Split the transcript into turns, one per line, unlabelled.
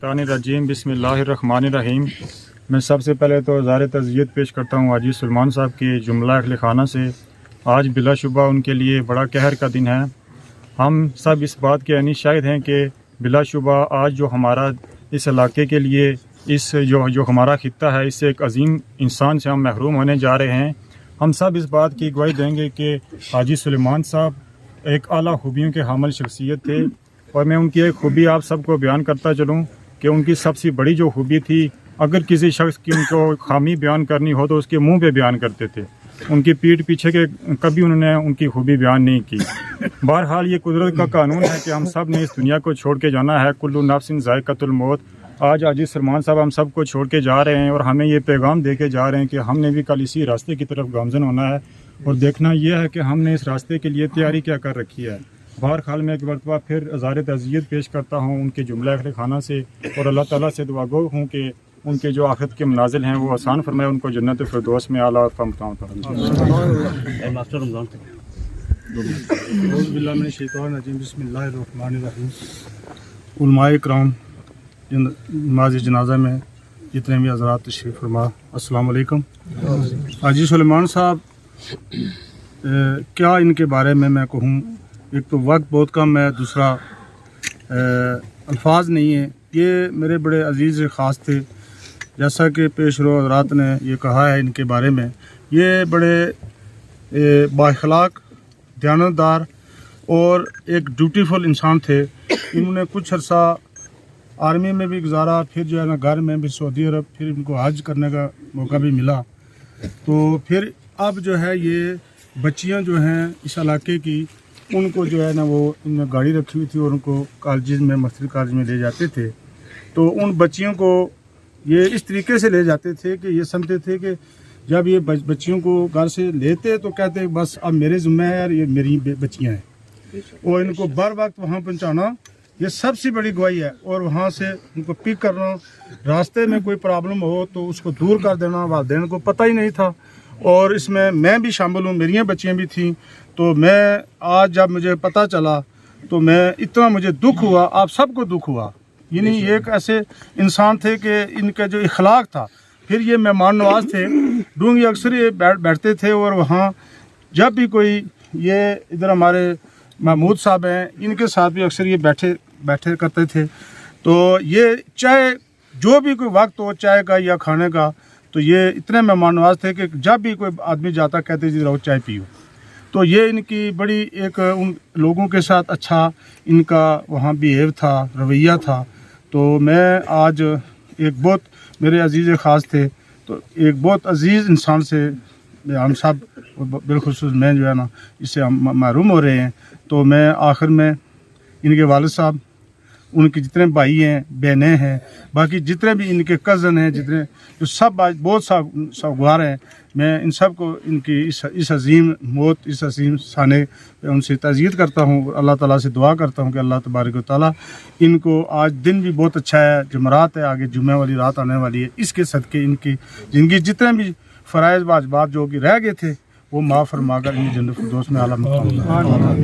शैतानिर्रजीम बिस्मिल्लाहिर्रहमानिर्रहीम। मैं सबसे पहले तो ज़ाहिर तज़ियत पेश करता हूँ हाजी सलमान साहब के जुमला अहले खाना से। आज बिलाशुबा उनके लिए बड़ा कहर का दिन है। हम सब इस बात के यानी शायद हैं कि बिलाशुबा आज जो हमारा इस इलाके के लिए इस जो हमारा खित्ता है, इससे एक अजीम इंसान से हम महरूम होने जा रहे हैं। हम सब इस बात की गवाही देंगे कि हाजी सलमान साहब एक आला खूबियों के हामिल शख्सियत थे, और मैं उनकी एक खूबी आप सबको बयान करता चलूँ कि उनकी सबसे बड़ी जो खूबी थी, अगर किसी शख्स की उनको खामी बयान करनी हो तो उसके मुंह पे बयान करते थे। उनकी पीठ पीछे के कभी उन्होंने उनकी खूबी बयान नहीं की। बहरहाल ये कुदरत का कानून है कि हम सब ने इस दुनिया को छोड़ के जाना है। कुल्लु नफ्सिन ज़ायक़तुल मौत। आज हाजी सलमान साहब हम सब को छोड़ के जा रहे हैं और हमें ये पैगाम दे के जा रहे हैं कि हमने भी कल इसी रास्ते की तरफ गामज़न होना है, और देखना यह है कि हमने इस रास्ते के लिए तैयारी क्या कर रखी है। बहरहाल मैं एक मरतबा फिर ज़ाहिर तज़ियत पेश करता हूँ उनके जुमला अहले खाना से, और अल्लाह ताला से दुआ गो हूँ कि उनके जो आखिरत के मनाजिल हैं वो आसान फरमाए, उनको जन्नत फिरदौस में आला और
उलमाए इकराम, नमाज जनाजा में जितने भी हज़रात तशरीफ़ फरमा, अस्सलाम वालेकुम। हाजी सलमान साहब, क्या इनके बारे में मैं कहूँ, एक तो वक्त बहुत कम है, दूसरा अल्फाज नहीं है। ये मेरे बड़े अजीज़ ख़ास थे, जैसा कि पेशरो हज़रात ने ये कहा है इनके बारे में। ये बड़े बाखलाक, दयानतदार और एक ड्यूटीफुल इंसान थे। इन्होंने कुछ अर्सा आर्मी में भी गुजारा, फिर जो है ना घर में भी सऊदी अरब, फिर इनको हज करने का मौका भी मिला। तो फिर अब जो है ये बच्चियां जो हैं इस इलाके की, उनको जो है ना वो इनने गाड़ी रखी हुई थी और उनको कॉलेज में, मस्जिद कॉलेज में ले जाते थे। तो उन बच्चियों को ये इस तरीके से ले जाते थे कि ये समझते थे कि जब ये बच्चियों को घर से लेते तो कहते बस अब मेरे ज़िम्मे है यार, ये मेरी बच्चियाँ हैं, और इनको बर वक्त वहाँ पहुँचाना ये सबसे बड़ी गवाही है। और वहाँ से उनको पिक करना, रास्ते में कोई प्रॉब्लम हो तो उसको दूर कर देना, वालिदैन को पता ही नहीं था। और इसमें मैं भी शामिल हूँ, मेरी बच्चियाँ भी थीं। तो मैं आज जब मुझे पता चला तो मैं इतना मुझे दुख हुआ, आप सबको दुख हुआ। यानी ये एक ऐसे इंसान थे कि इनका जो इखलाक था, फिर ये मेहमान नवाज थे। डूंगी अक्सर ये बैठते थे, और वहाँ जब भी कोई ये इधर हमारे महमूद साहब हैं, इनके साथ भी अक्सर ये बैठे करते थे। तो ये चाहे जो भी कोई वक्त हो चाय का या खाने का, तो ये इतने मेहमान नवाज थे कि जब भी कोई आदमी जाता कहते जी रहो चाय पियो। तो ये इनकी बड़ी एक उन लोगों के साथ अच्छा इनका वहाँ बिहेव था, रवैया था। तो मैं आज एक बहुत मेरे अजीज़ ख़ास थे, तो एक बहुत अजीज़ इंसान से हम सब बिलखुसूस मैं जो है ना इससे हम महरूम हो रहे हैं। तो मैं आखिर में इनके वालिद साहब, उनके जितने भाई हैं, बहनें हैं, बाकी जितने भी इनके कज़न हैं, जितने जो सब आज बहुत सगवार हैं, मैं इन सब को इनकी इस अजीम मौत, इस अजीम साने पे उनसे तज़ियत करता हूँ। अल्लाह ताला से दुआ करता हूँ कि अल्लाह तबारक व तआला इनको, आज दिन भी बहुत अच्छा है, जुमेरात है, आगे जुम्मे वाली रात आने वाली है, इसके सदक़े इनकी ज़िंदगी जितने भी फ़राइज़ वाजिबात जो कि रह गए थे वो माफ़ फरमाकर इन्हें जन्नत फिरदौस में आला मकाम